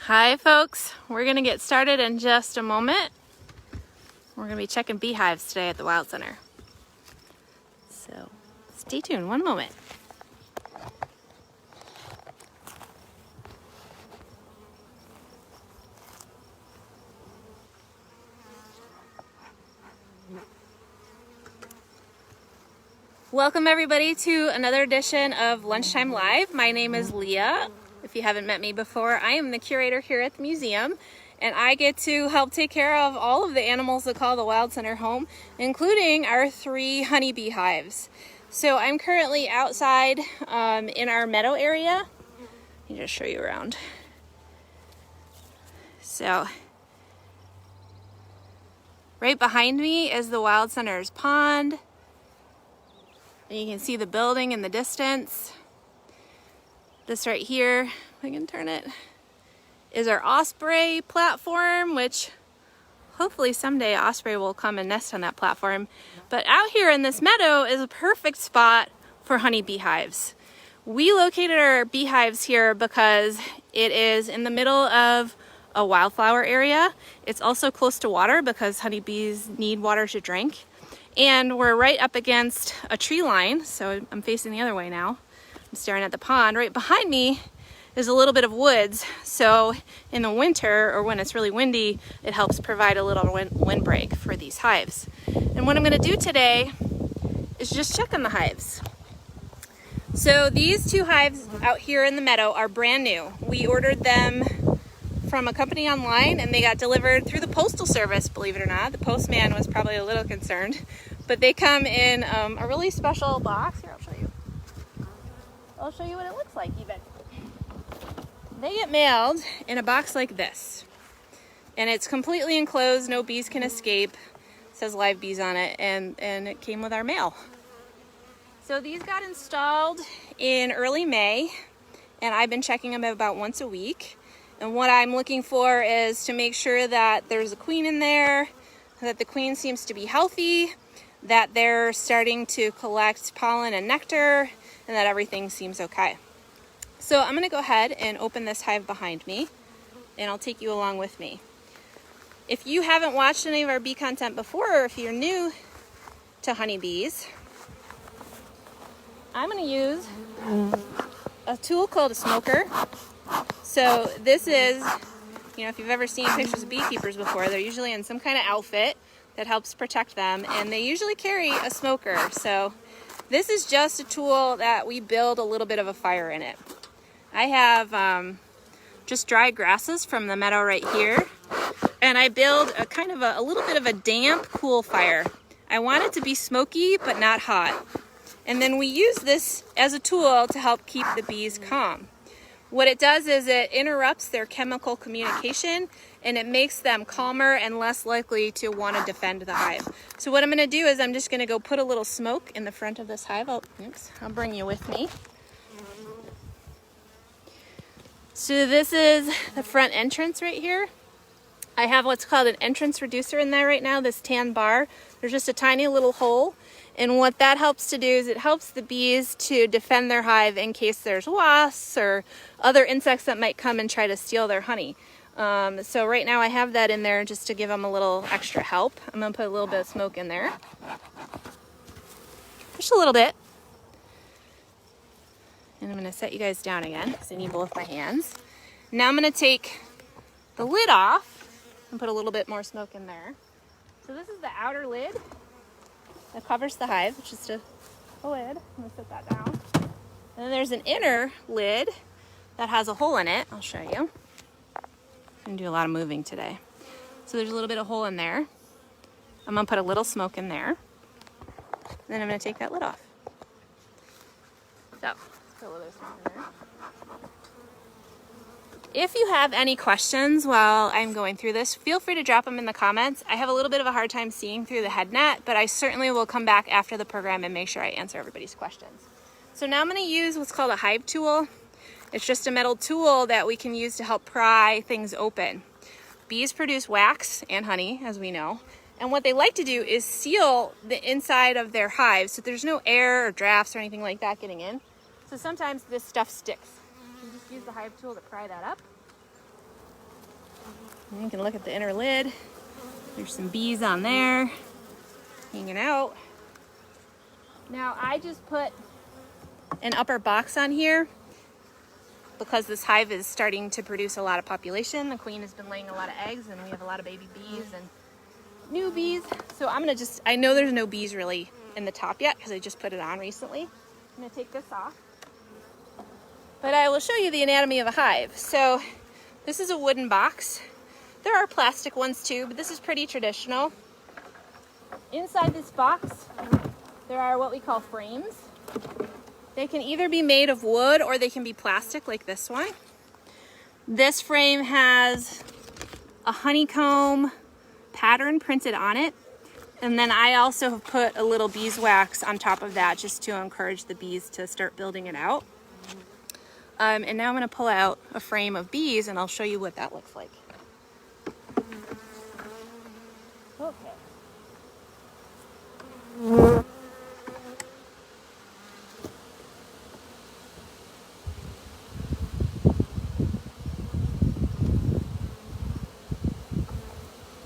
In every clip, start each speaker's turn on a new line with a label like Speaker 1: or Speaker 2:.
Speaker 1: Hi folks, we're going to get started in just a moment. We're going to be checking beehives today at the Wild Center. So stay tuned, one moment. Welcome everybody to another edition of Lunchtime Live. My name is Leah. If you haven't met me before, I am the curator here at the museum, and I get to help take care of all of the animals that call the Wild Center home, including our 3 honeybee hives. So I'm currently outside in our meadow area. Let me just show you around. So right behind me is the Wild Center's pond. And you can see the building in the distance. This right here, if I can turn it, is our osprey platform, which hopefully someday osprey will come and nest on that platform. But out here in this meadow is a perfect spot for honeybee hives. We located our beehives here because it is in the middle of a wildflower area. It's also close to water because honeybees need water to drink. And we're right up against a tree line, so I'm facing the other way now. I'm staring at the pond. Right behind me is a little bit of woods, so in the winter or when it's really windy, it helps provide a little windbreak for these hives. And what I'm going to do today is just check on the hives. So these 2 hives out here in the meadow are brand new. We ordered them from a company online and they got delivered through the postal service, believe it or not. The postman was probably a little concerned, but they come in a really special box. Here, I'll show you what it looks like even. They get mailed in a box like this, and it's completely enclosed, no bees can escape. It says live bees on it, and it came with our mail. So these got installed in early May, and I've been checking them about once a week. And what I'm looking for is to make sure that there's a queen in there, that the queen seems to be healthy, that they're starting to collect pollen and nectar, and that everything seems okay. So I'm going to go ahead and open this hive behind me, and I'll take you along with me. If you haven't watched any of our bee content before, or if you're new to honeybees, I'm going to use a tool called a smoker. So this is, if you've ever seen pictures of beekeepers before, they're usually in some kind of outfit that helps protect them, and they usually carry a smoker. So this is just a tool that we build a little bit of a fire in it. I have just dry grasses from the meadow right here, and I build a kind of a little bit of a damp, cool fire. I want it to be smoky but not hot. And then we use this as a tool to help keep the bees calm. What it does is it interrupts their chemical communication, and it makes them calmer and less likely to want to defend the hive. So what I'm going to do is I'm just going to go put a little smoke in the front of this hive. I'll bring you with me. So this is the front entrance right here. I have what's called an entrance reducer in there right now, this tan bar. There's just a tiny little hole. And what that helps to do is it helps the bees to defend their hive in case there's wasps or other insects that might come and try to steal their honey. So right now I have that in there just to give them a little extra help. I'm going to put a little bit of smoke in there. Just a little bit. And I'm going to set you guys down again because I need both my hands. Now I'm going to take the lid off and put a little bit more smoke in there. So this is the outer lid that covers the hive, which is just a lid. I'm going to set that down. And then there's an inner lid that has a hole in it. I'll show you. I'm going to do a lot of moving today. So there's a little bit of hole in there. I'm going to put a little smoke in there. Then I'm going to take that lid off. So, let's put a little bit of smoke in there. If you have any questions while I'm going through this, feel free to drop them in the comments. I have a little bit of a hard time seeing through the head net, but I certainly will come back after the program and make sure I answer everybody's questions. So now I'm going to use what's called a hive tool. It's just a metal tool that we can use to help pry things open. Bees produce wax and honey, as we know, and what they like to do is seal the inside of their hives so there's no air or drafts or anything like that getting in. So sometimes this stuff sticks. You just use the hive tool to pry that up. And you can look at the inner lid. There's some bees on there hanging out. Now I just put an upper box on here because this hive is starting to produce a lot of population. The queen has been laying a lot of eggs and we have a lot of baby bees and new bees. So I'm gonna I know there's no bees really in the top yet because I just put it on recently. I'm gonna take this off. But I will show you the anatomy of a hive. So this is a wooden box. There are plastic ones too, but this is pretty traditional. Inside this box, there are what we call frames. They can either be made of wood or they can be plastic like this one. This frame has a honeycomb pattern printed on it. And then I also have put a little beeswax on top of that just to encourage the bees to start building it out. And now I'm going to pull out a frame of bees and I'll show you what that looks like. Okay.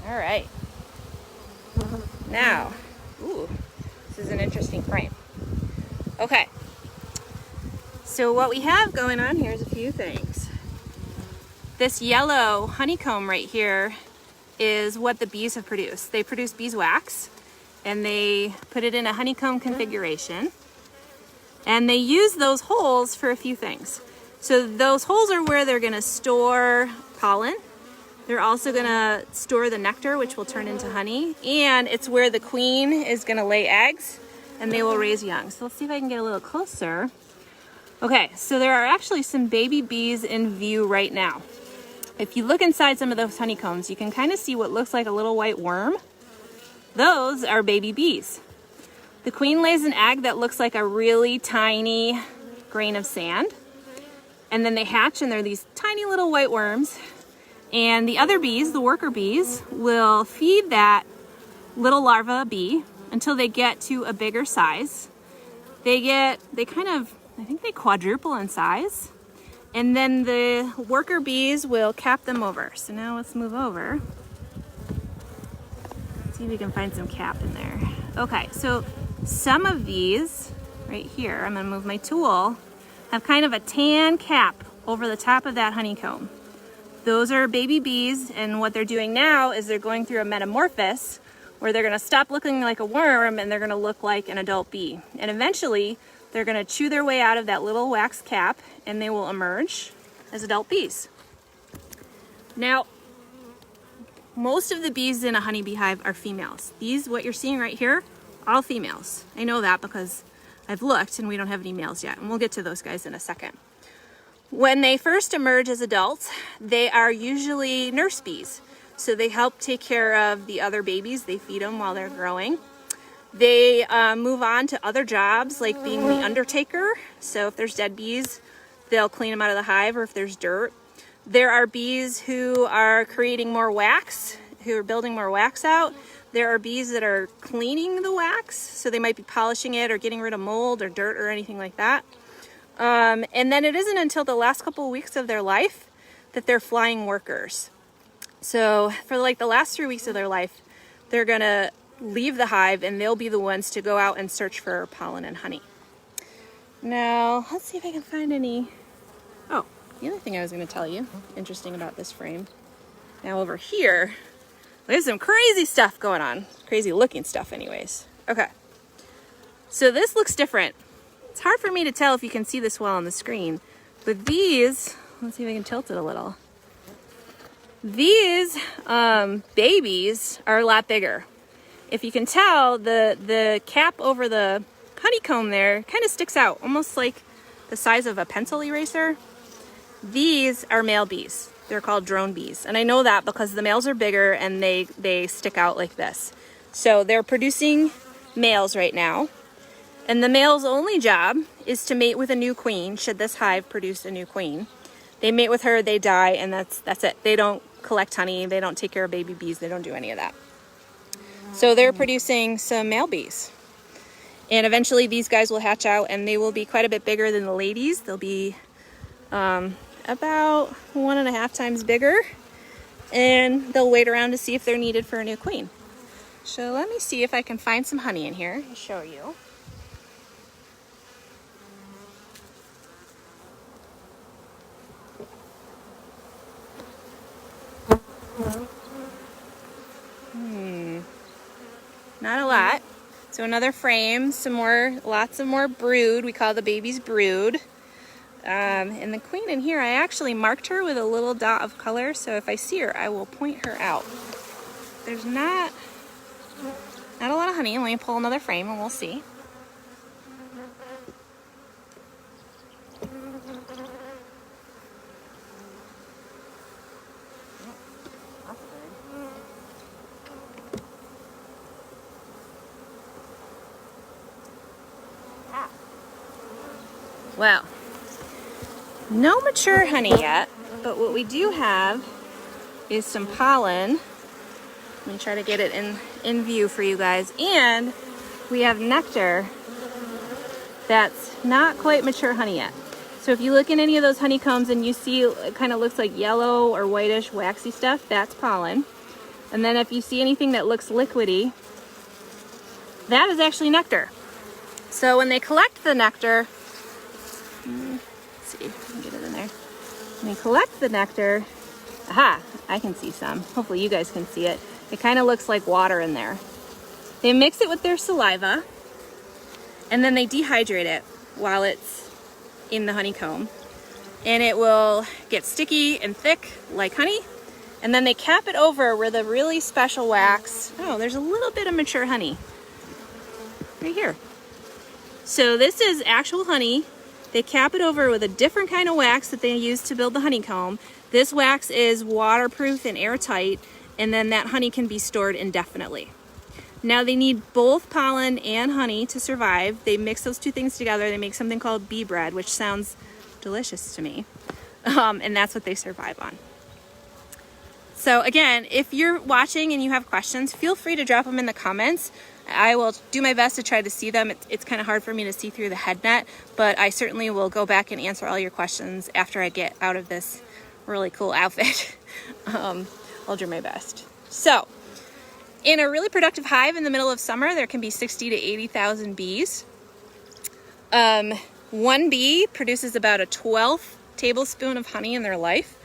Speaker 1: All right. Now, ooh, this is an interesting frame. Okay. So what we have going on here is a few things. This yellow honeycomb right here is what the bees have produced. They produce beeswax and they put it in a honeycomb configuration. And they use those holes for a few things. So those holes are where they're gonna store pollen. They're also gonna store the nectar, which will turn into honey. And it's where the queen is gonna lay eggs and they will raise young. So let's see if I can get a little closer. Okay, so there are actually some baby bees in view right now. If you look inside some of those honeycombs, you can kind of see what looks like a little white worm. Those are baby bees. The queen lays an egg that looks like a really tiny grain of sand. And then they hatch and they're these tiny little white worms. And the other bees, the worker bees, will feed that little larva bee until they get to a bigger size. I think they quadruple in size. And then the worker bees will cap them over. So now let's move over. See if we can find some cap in there. Okay, so some of these right here, I'm gonna move my tool, have kind of a tan cap over the top of that honeycomb. Those are baby bees, and what they're doing now is they're going through a metamorphosis where they're gonna stop looking like a worm and they're gonna look like an adult bee. And eventually, they're gonna chew their way out of that little wax cap and they will emerge as adult bees. Now, most of the bees in a honeybee hive are females. These, what you're seeing right here, all females. I know that because I've looked and we don't have any males yet, and we'll get to those guys in a second. When they first emerge as adults, they are usually nurse bees. So they help take care of the other babies. They feed them while they're growing. They move on to other jobs like being the undertaker. So if there's dead bees, they'll clean them out of the hive, or if there's dirt. There are bees who are creating more wax, who are building more wax out. There are bees that are cleaning the wax. So they might be polishing it or getting rid of mold or dirt or anything like that. And then it isn't until the last couple of weeks of their life that they're flying workers. So for like the last 3 weeks of their life, they're gonna leave the hive and they'll be the ones to go out and search for pollen and honey. Now, let's see if I can find any. Oh, the other thing I was gonna tell you, interesting about this frame. Now over here, there's some crazy stuff going on. Crazy looking stuff anyways. Okay, so this looks different. It's hard for me to tell if you can see this well on the screen, but these, let's see if I can tilt it a little. These babies are a lot bigger. If you can tell, the cap over the honeycomb there kind of sticks out, almost like the size of a pencil eraser. These are male bees. They're called drone bees. And I know that because the males are bigger and they stick out like this. So they're producing males right now. And the male's only job is to mate with a new queen, should this hive produce a new queen. They mate with her, they die, and that's it. They don't collect honey, they don't take care of baby bees, they don't do any of that. So they're producing some male bees. And eventually these guys will hatch out and they will be quite a bit bigger than the ladies. They'll be about 1.5 times bigger. and they'll wait around to see if they're needed for a new queen. So let me see if I can find some honey in here to show you. Not a lot. So another frame, lots of more brood. We call the babies brood. And the queen in here, I actually marked her with a little dot of color, so if I see her, I will point her out. There's not a lot of honey. Let me pull another frame and we'll see. Well, no mature honey yet, but what we do have is some pollen. Let me try to get it in view for you guys. And we have nectar that's not quite mature honey yet. So if you look in any of those honeycombs and you see it kind of looks like yellow or whitish waxy stuff, that's pollen. And then if you see anything that looks liquidy, that is actually nectar. So when they collect the nectar, let's see if I can get it in there. When they collect the nectar, aha, I can see some. Hopefully you guys can see it. It kind of looks like water in there. They mix it with their saliva, and then they dehydrate it while it's in the honeycomb. And it will get sticky and thick like honey. And then they cap it over with a really special wax. Oh, there's a little bit of mature honey right here. So this is actual honey. They cap it over with a different kind of wax that they use to build the honeycomb. This wax is waterproof and airtight, and then that honey can be stored indefinitely. Now they need both pollen and honey to survive. They mix those two things together. They make something called bee bread, which sounds delicious to me. And that's what they survive on. So again, if you're watching and you have questions, feel free to drop them in the comments. I will do my best to try to see them. It's kind of hard for me to see through the head net, but I certainly will go back and answer all your questions after I get out of this really cool outfit. I'll do my best. So, in a really productive hive in the middle of summer, there can be 60 to 80,000 bees. One bee produces about a 12th tablespoon of honey in their life.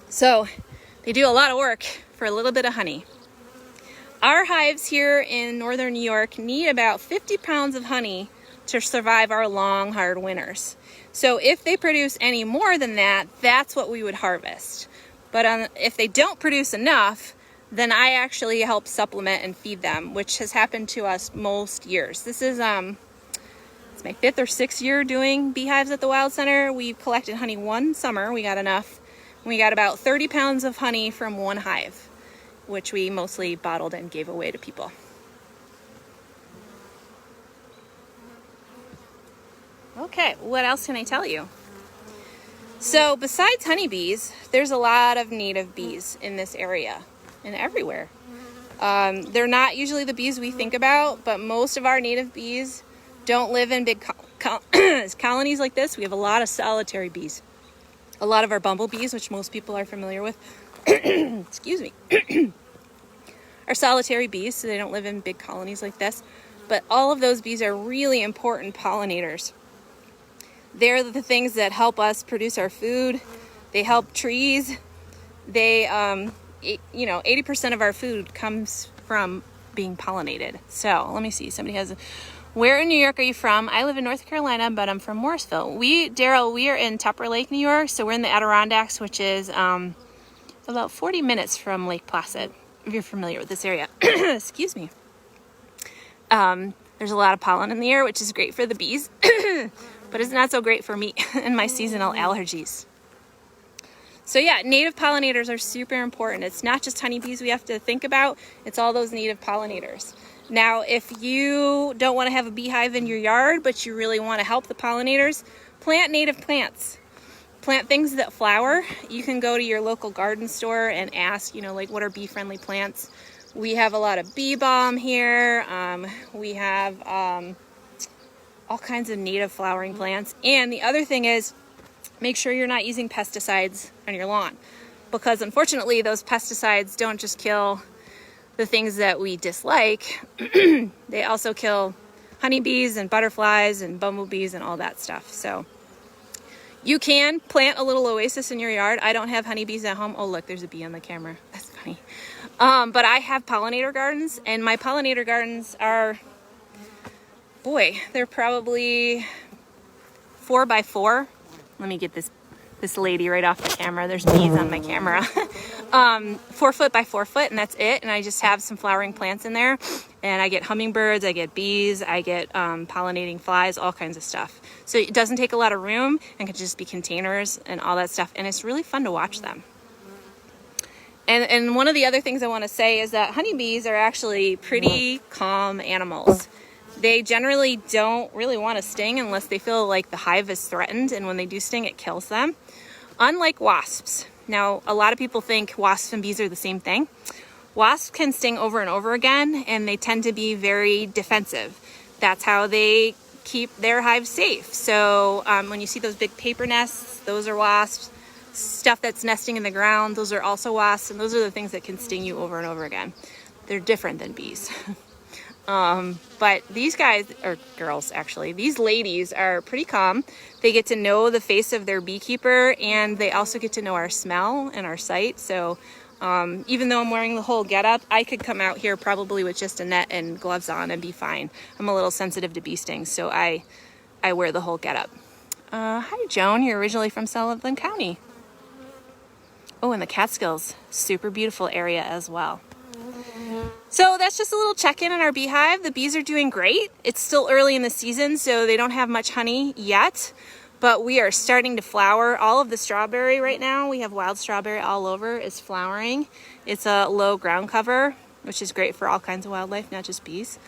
Speaker 1: So, they do a lot of work for a little bit of honey. Our hives here in northern New York need about 50 pounds of honey to survive our long, hard winters. So if they produce any more than that, that's what we would harvest. But if they don't produce enough, then I actually help supplement and feed them, which has happened to us most years. This is it's my 5th or 6th year doing beehives at the Wild Center. We collected honey one summer. We got enough. We got about 30 pounds of honey from one hive, which we mostly bottled and gave away to people. Okay, what else can I tell you? So besides honeybees, there's a lot of native bees in this area and everywhere. They're not usually the bees we think about, but most of our native bees don't live in big colonies like this. We have a lot of solitary bees. A lot of our bumblebees, which most people are familiar with, excuse me, are solitary bees, so they don't live in big colonies like this. But all of those bees are really important pollinators. They're the things that help us produce our food. They help trees. They, 80% of our food comes from being pollinated. So let me see. Somebody has where in New York are you from? I live in North Carolina, but I'm from Morrisville. Daryl, we are in Tupper Lake, New York. So we're in the Adirondacks, which is about 40 minutes from Lake Placid, if you're familiar with this area. Excuse me. There's a lot of pollen in the air, which is great for the bees, but it's not so great for me and my seasonal allergies. So yeah, native pollinators are super important. It's not just honeybees we have to think about, it's all those native pollinators. Now, if you don't want to have a beehive in your yard, but you really want to help the pollinators, plant native plants. Plant things that flower. You can go to your local garden store and ask, what are bee-friendly plants? We have a lot of bee balm here. We have all kinds of native flowering plants. And the other thing is, make sure you're not using pesticides on your lawn. because unfortunately those pesticides don't just kill the things that we dislike, they also kill honeybees and butterflies and bumblebees and all that stuff. So you can plant a little oasis in your yard. I don't have honeybees at home. Oh, look, there's a bee on the camera. That's funny. But I have pollinator gardens, and my pollinator gardens are, boy, they're probably 4 by 4. Let me get this lady right off the camera. There's bees on my camera. 4 foot by 4 foot, and that's it. And I just have some flowering plants in there, and I get hummingbirds, I get bees, I get pollinating flies, all kinds of stuff. So it doesn't take a lot of room and can just be containers and all that stuff. And it's really fun to watch them. And one of the other things I want to say is that honeybees are actually pretty calm animals. They generally don't really want to sting unless they feel like the hive is threatened, and when they do sting, it kills them. Unlike wasps. Now, a lot of people think wasps and bees are the same thing. Wasps can sting over and over again, and they tend to be very defensive. That's how they keep their hive safe. So when you see those big paper nests, those are wasps. Stuff that's nesting in the ground, those are also wasps, and those are the things that can sting you over and over again. They're different than bees. But these guys, or girls actually, these ladies are pretty calm. They get to know the face of their beekeeper, and they also get to know our smell and our sight. So even though I'm wearing the whole getup, I could come out here probably with just a net and gloves on and be fine. I'm a little sensitive to bee stings, so I wear the whole getup. Hi Joan, you're originally from Sullivan County. Oh, and the Catskills, super beautiful area as well. So that's just a little check-in on our beehive. The bees are doing great. It's still early in the season, so they don't have much honey yet, but we are starting to flower. All of the strawberry right now, we have wild strawberry all over, is flowering. It's a low ground cover, which is great for all kinds of wildlife, not just bees.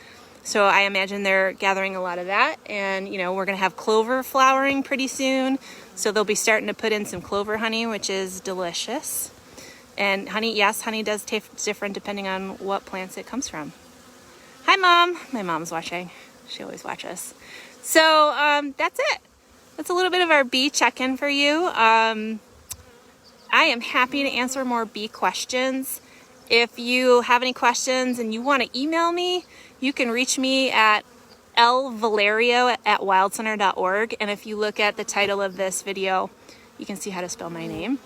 Speaker 1: So I imagine they're gathering a lot of that, and you know, we're gonna have clover flowering pretty soon, so they'll be starting to put in some clover honey, which is delicious. And honey, yes, honey does taste different depending on what plants it comes from. Hi Mom, my mom's watching. She always watches. So that's it. That's a little bit of our bee check-in for you. I am happy to answer more bee questions. If you have any questions and you want to email me, you can reach me at lvalerio@wildcenter.org. And if you look at the title of this video, you can see how to spell my name.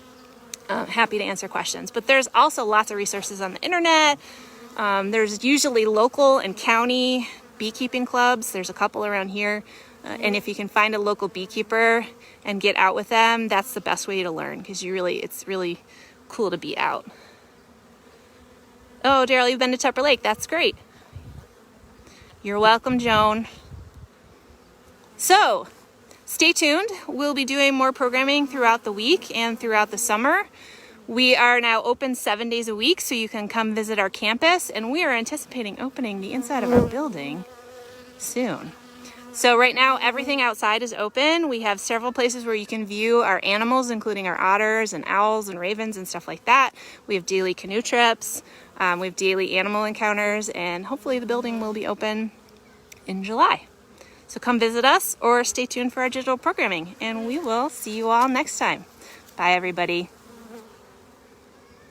Speaker 1: Happy to answer questions. But there's also lots of resources on the internet. There's usually local and county beekeeping clubs. There's a couple around here. And if you can find a local beekeeper and get out with them, that's the best way to learn, because it's really cool to be out. Oh, Daryl, you've been to Tupper Lake. That's great. You're welcome, Joan. So, stay tuned. We'll be doing more programming throughout the week and throughout the summer. We are now open 7 days a week, so you can come visit our campus, and we are anticipating opening the inside of our building soon. So right now, everything outside is open. We have several places where you can view our animals, including our otters and owls and ravens and stuff like that. We have daily canoe trips. We have daily animal encounters, and hopefully the building will be open in July. So come visit us or stay tuned for our digital programming, and we will see you all next time. Bye, everybody.